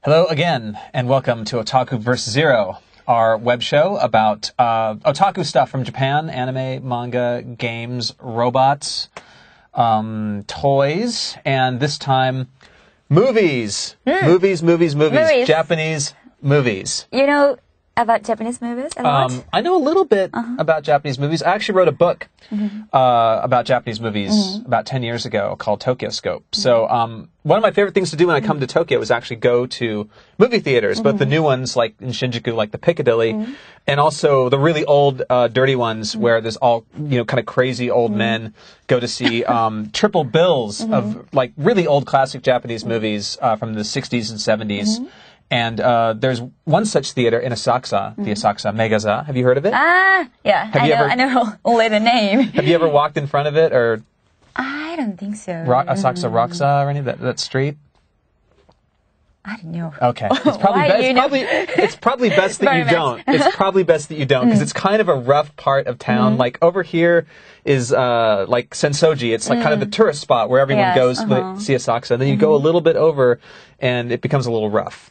Hello again, and welcome to Otaku-Verse Zero, our web show about otaku stuff from Japan, anime, manga, games, robots, toys, and this time, movies. Movies. Japanese movies. You know about Japanese movies a lot? I know a little bit about Japanese movies. I actually wrote a book about Japanese movies about 10 years ago called Tokyo Scope. So one of my favorite things to do when I come to Tokyo is actually go to movie theaters, both the new ones like in Shinjuku, like the Piccadilly, and also the really old, dirty ones where there's all, kind of crazy old men go to see triple bills of like really old classic Japanese movies from the 60s and 70s. And there's one such theater in Asakusa, the Asakusa Megaza. Have you heard of it? Yeah. I know only the name. Have you ever walked in front of it, or I don't think so. Asakusa Rokusa or any of that street? I don't know. Okay, it's probably best that you don't. It's probably best that you don't because it's kind of a rough part of town. Like over here is like Sensoji. It's like kind of the tourist spot where everyone goes to see Asakusa. And then you go a little bit over, and it becomes a little rough.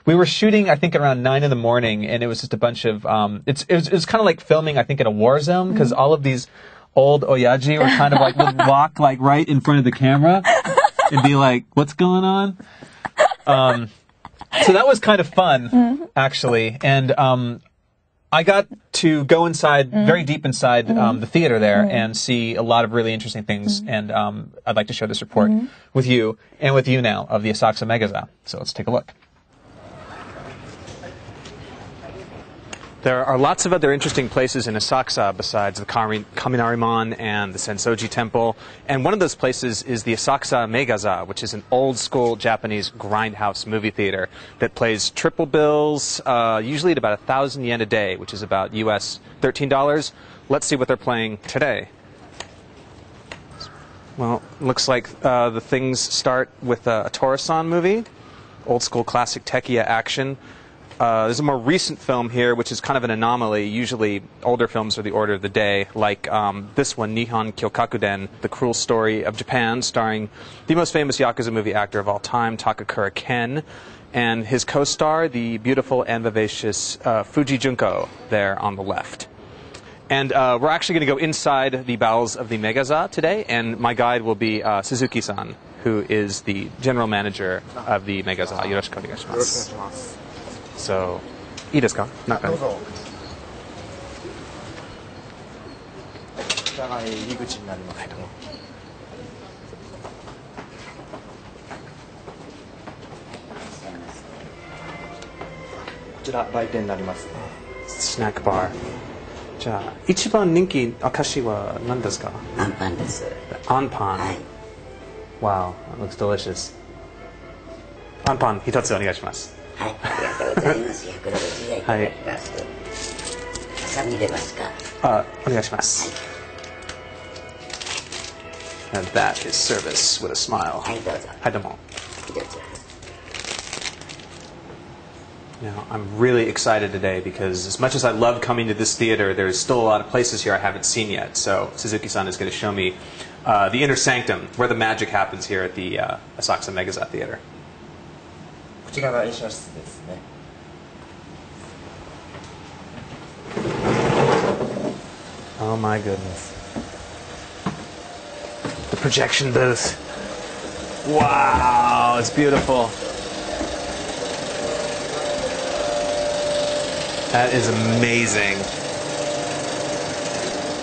We were shooting, I think, around 9 in the morning, and it was just a bunch of. It was kind of like filming, I think, in a war zone because all of these old oyaji were kind of like would walk like right in front of the camera and be like, "What's going on?" So that was kind of fun, actually. And I got to go inside, very deep inside the theater there and see a lot of really interesting things. And I'd like to share this report with you and with you now of the Asakusa Megaza. So let's take a look. There are lots of other interesting places in Asakusa besides the Kaminarimon and the Sensoji Temple. And one of those places is the Asakusa Megaza, which is an old-school Japanese grindhouse movie theater that plays triple bills, usually at about 1,000 yen a day, which is about US $13. Let's see what they're playing today. Well, looks like the things start with a Tora-san movie, old-school classic Tekiya action. There's a more recent film here, which is kind of an anomaly. Usually, older films are the order of the day, like this one, Nihon Kyokakuden, The Cruel Story of Japan, starring the most famous Yakuza movie actor of all time, Takakura Ken, and his co-star, the beautiful and vivacious Fuji Junko, there on the left. And we're actually going to go inside the bowels of the Megaza today, and my guide will be Suzuki-san, who is the general manager of the Megaza. Yoroshiku onegaishimasu. So, いいですか？中に。どうぞ。こちらが入り口になりますね。こちら売店になります。スナックバー。じゃあ一番人気お菓子は何ですか？アンパンです。アンパン。はい。Wow, that looks delicious. アンパン一つお願いします。はい、ありがとうございます。160円いただきます。ハサミ入れますか？お願いします。And that is service with a smile. はい、どうぞ。はい、どうも。どうぞ。Now, I'm really excited today because as much as I love coming to this theater, there's still a lot of places here I haven't seen yet. So Suzuki-san is going to show me the inner sanctum, where the magic happens here at the Asakusa Megaza Theater. こちらが演奏室ですね。Oh my goodness. The projection booth. Wow, it's beautiful. That is amazing.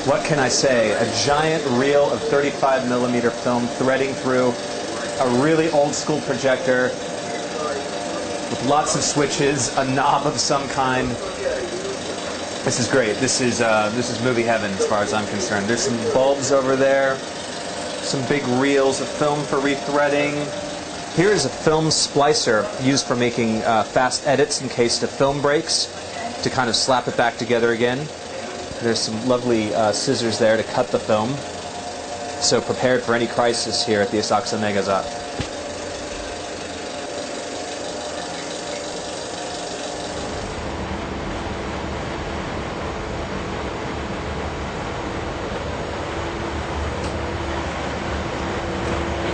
What can I say? A giant reel of 35mm film threading through a really old school projector with lots of switches, a knob of some kind. This is great. This is movie heaven as far as I'm concerned. There's some bulbs over there, some big reels of film for rethreading. Here is a film splicer used for making fast edits in case the film breaks, to kind of slap it back together again. There's some lovely scissors there to cut the film. So prepared for any crisis here at the Asakusa Megaza.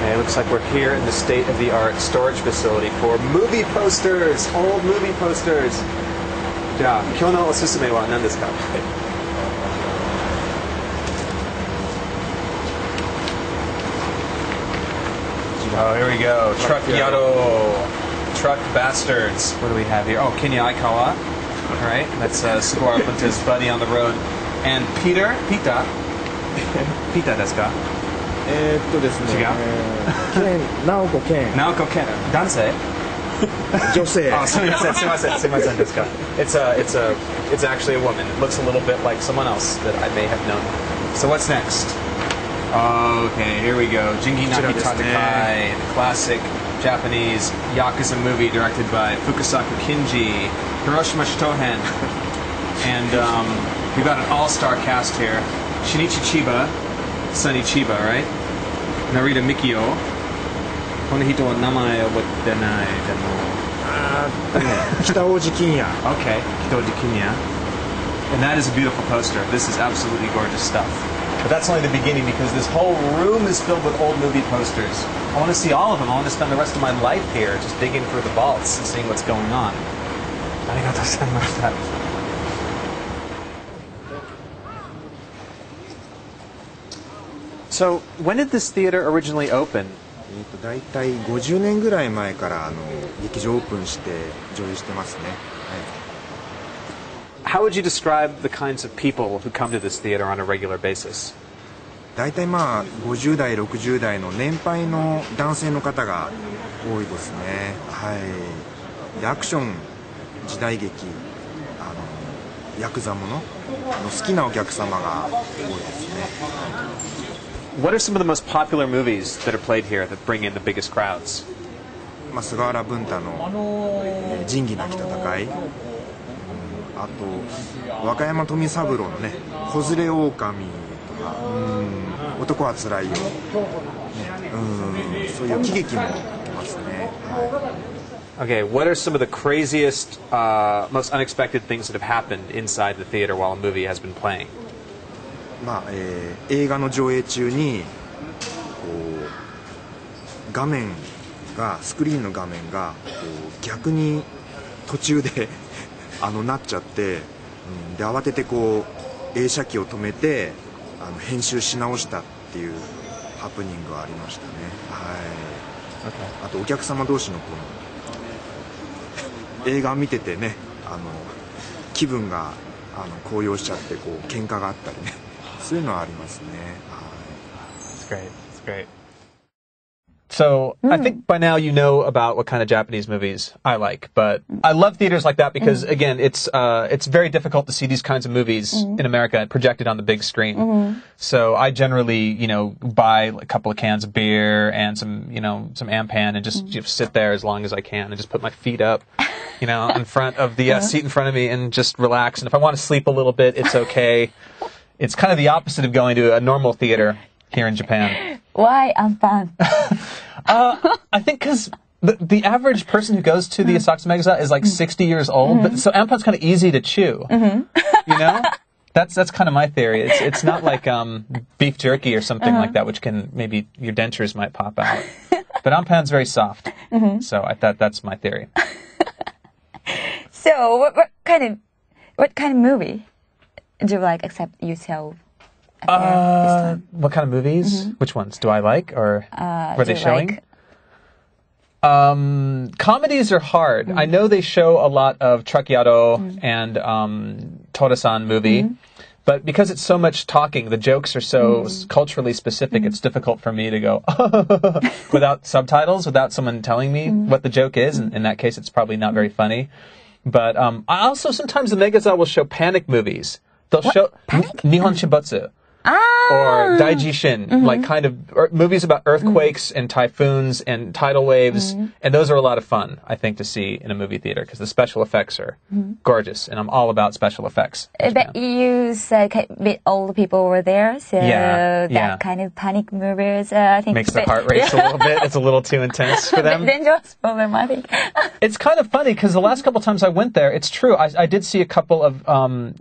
Okay, looks like we're here in the state-of-the-art storage facility for movie posters, old movie posters. じゃあ、今日のおすすめは何ですか? Oh, here we go. Truck Yado. Truck Bastards. What do we have here? Oh, Kenya Aikawa. All right, that's Sugawara Punta's buddy on the road. And Peter? Pita? Pita ですか?ですね。違う?直子健。直子健。男性?女性。Oh, すみませんですか. It's actually a woman. It looks a little bit like someone else that I may have known. So what's next? Okay, here we go. Jingi Naki Tatakai, the classic Japanese Yakuza movie directed by Fukasaku Kinji, Hiroshima Shitohen. And we've got an all-star cast here. Shinichi Chiba, Sunny Chiba, right? Narita Mikio. この人は名前覚えてないでも。北大路欣也。Okay, 北大路欣也. And that is a beautiful poster. This is absolutely gorgeous stuff. But that's only the beginning because this whole room is filled with old movie posters. I want to see all of them. I want to spend the rest of my life here just digging through the vaults and seeing what's going on. ありがとうございました. So, when did this theater originally open? だいたい50年ぐらい前から劇場オープンして上映してますね。How would you describe the kinds of people who come to this theater on a regular basis? だいたい50代、60代の年配の男性の方が多いですね。はい。でアクション、時代劇、ヤクザものの好きなお客様が多いですね。What are some of the most popular movies that are played here that bring in the biggest crowds? 菅原文太の仁義なき戦い、あと和歌山富三郎のね子連れ狼とか、男はつらいよ、ね、そういう喜劇も来ますね。Okay, what are some of the craziest, most unexpected things that have happened inside the theater while a movie has been playing? 映画の上映中に画面がスクリーンの画面が逆に途中でなっちゃって、で慌てて映写機を止めて編集し直したっていうハプニングがありましたね。はい。あとお客様同士の映画見ててね気分が高揚しちゃって喧嘩があったりね。そういうのはありますね。That's great. That's great. So I think by now you know about what kind of Japanese movies I like, but I love theaters like that because again, it's very difficult to see these kinds of movies in America projected on the big screen. So I generally, buy a couple of cans of beer and some Ampan and just sit there as long as I can and just put my feet up, in front of the seat in front of me and just relax. And if I want to sleep a little bit, it's okay. It's kind of the opposite of going to a normal theater here in Japan. Why Ampan? I think because the average person who goes to the Asakusa Megasa is like 60 years old, but so Ampan's kind of easy to chew. That's kind of my theory. It's not like beef jerky or something like that, which can maybe your dentures might pop out. But Ampan's very soft, so I thought that's my theory. So what kind of movie do you like except yourself? What kind of movies? Which ones do I like, or were they showing? Comedies are hard. I know they show a lot of Truck Yado and Tora-san movie, but because it's so much talking, the jokes are so culturally specific, it's difficult for me to go without subtitles, without someone telling me what the joke is. And in that case, it's probably not very funny. But I also sometimes the Megaza will show panic movies. They'll show Nihon Shibutsu. Or Daijishin, like kind of movies about earthquakes and typhoons and tidal waves. And those are a lot of fun, I think, to see in a movie theater because the special effects are gorgeous. And I'm all about special effects. But you said a bit old people were there, so that kind of panic movies, I think... Makes their heart race a little bit. It's a little too intense for them. Dangerous for them, I think. It's kind of funny because the last couple times I went there, it's true, I did see a couple of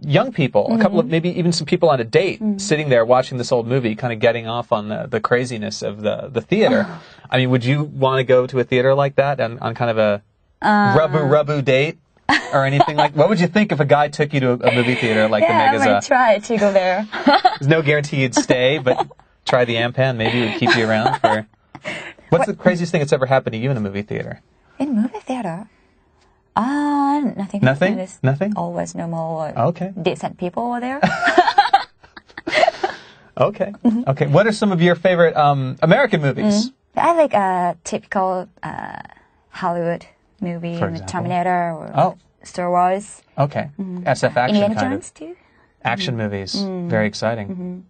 young people, a couple of maybe even some people on a date sitting there watching this old movie, kind of getting off on the craziness of the theater. I mean, would you want to go to a theater like that on kind of a rubber date? Or anything like? What would you think if a guy took you to a movie theater like the Megaza? I might try to go there. There's no guarantee you'd stay, but try the Ampan. Maybe it would keep you around for. What's the craziest thing that's ever happened to you in a movie theater? In movie theater? Nothing. Nothing? Nothing? Always normal. Okay. Decent people over there. Okay. Okay. What are some of your favorite American movies? I like a typical Hollywood movie, For example? Terminator or Star Wars. Okay. SF action Indiana kind Jones of. too. Action movies. Very exciting.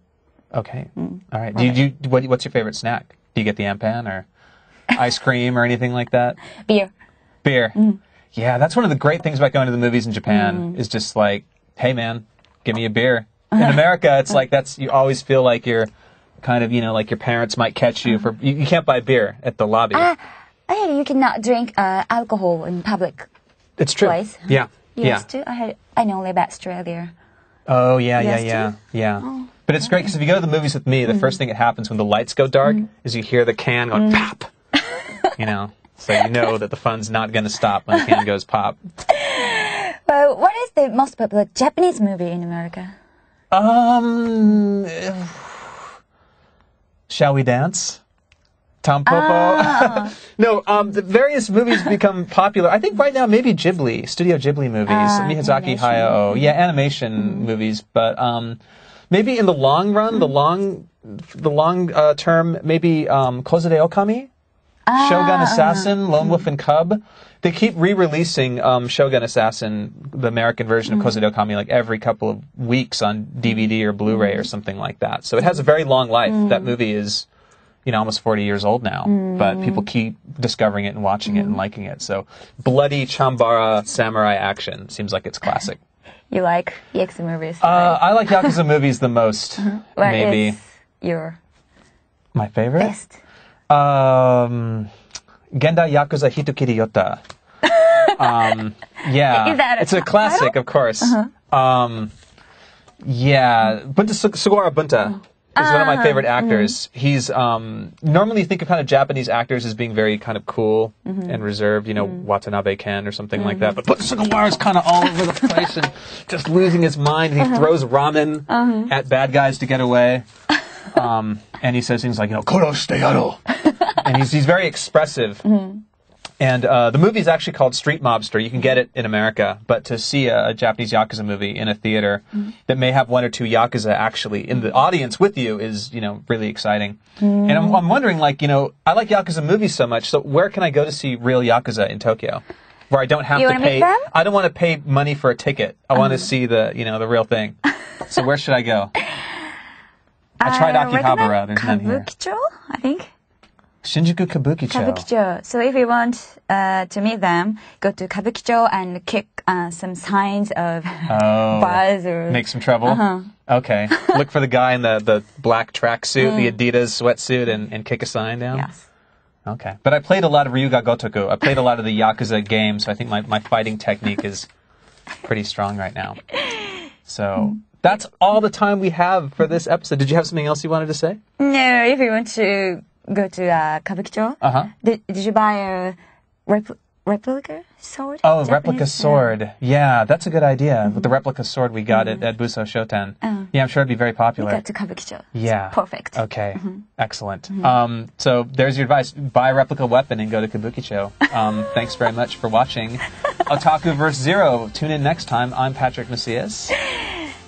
Okay. All right. What's your favorite snack? Do you get the Ampan or ice cream or anything like that? Beer. Yeah, that's one of the great things about going to the movies in Japan is just like, hey man, give me a beer. In America, it's like you always feel like you're kind of, like your parents might catch you for, you can't buy beer at the lobby. You cannot drink alcohol in public. It's true. Place. Yeah. Used to. I know live Australia. Oh, yeah. Oh, but it's great because if you go to the movies with me, the first thing that happens when the lights go dark is you hear the can going pop. So you know that the fun's not going to stop when the can goes pop. Well, what is the most popular Japanese movie in America? Shall We Dance? Tampopo. No, the various movies become popular. I think right now maybe Ghibli, Studio Ghibli movies, Miyazaki Hayao. Yeah, animation movies. But maybe in the long run, the long term, maybe Kozure Okami, Shogun Assassin, Lone Wolf and Cub. They keep re-releasing Shogun Assassin, the American version of Kozure Okami, like every couple of weeks on DVD or Blu-ray or something like that. So it has a very long life. That movie is almost 40 years old now, but people keep discovering it and watching it and liking it. So bloody Chambara samurai action seems like it's classic. You like Yakuza movies? I like Yakuza movies the most, maybe. What is your my favorite? best? Gendai Yakuza Hitokiri Yota. Yeah. Is that it's a classic, of course. Yeah. Sugawara Bunta is one of my favorite actors. He's normally you think of kind of Japanese actors as being very kind of cool and reserved, Watanabe Ken or something like that. But Sugawara's kind of all over the place and just losing his mind. And he throws ramen at bad guys to get away. And he says things like, Koroshite yaro. And he's very expressive. And the movie is actually called Street Mobster. You can get it in America, but to see a Japanese Yakuza movie in a theater that may have one or two Yakuza actually in the audience with you is, really exciting. And I'm wondering, I like Yakuza movies so much, so where can I go to see real Yakuza in Tokyo? Where I don't have to pay. I don't want to pay money for a ticket. I want to see the real thing. So where should I go? I tried Akihabara. There's none here. Kabukicho, I think. Shinjuku Kabukicho. So if you want to meet them, go to Kabukicho and kick some signs of bars or make some trouble. Okay. Look for the guy in the black tracksuit, the Adidas sweatsuit, and kick a sign down. Yes. Okay. But I played a lot of Ryuga Gotoku. I played a lot of the Yakuza games, so I think my fighting technique is pretty strong right now. So that's all the time we have for this episode. Did you have something else you wanted to say? No, if you want to go to Kabukicho, did you buy a replica sword? Oh, replica sword. Yeah, that's a good idea. With the replica sword we got at Buso Shoten. Yeah, I'm sure it'd be very popular. You got to Kabukicho. Yeah. It's perfect. Okay. Excellent. So there's your advice. Buy a replica weapon and go to Kabukicho. Thanks very much for watching Otaku-Verse Zero. Tune in next time. I'm Patrick Macias.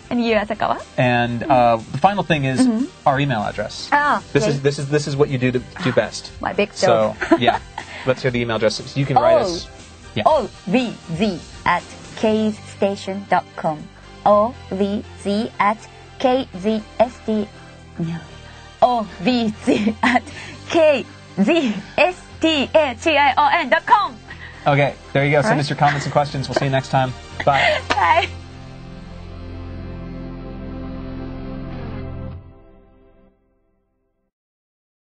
And you, Asakawa. And the final thing is our email address. This is what you do best. My big job. So yeah, let's hear the email address. So you can write us. Yeah. ovz@kzstation.com. ovz@kzsd. No. ovz@kzstation.com. Okay, there you go. Send us your comments and questions. We'll see you next time. Bye. Bye.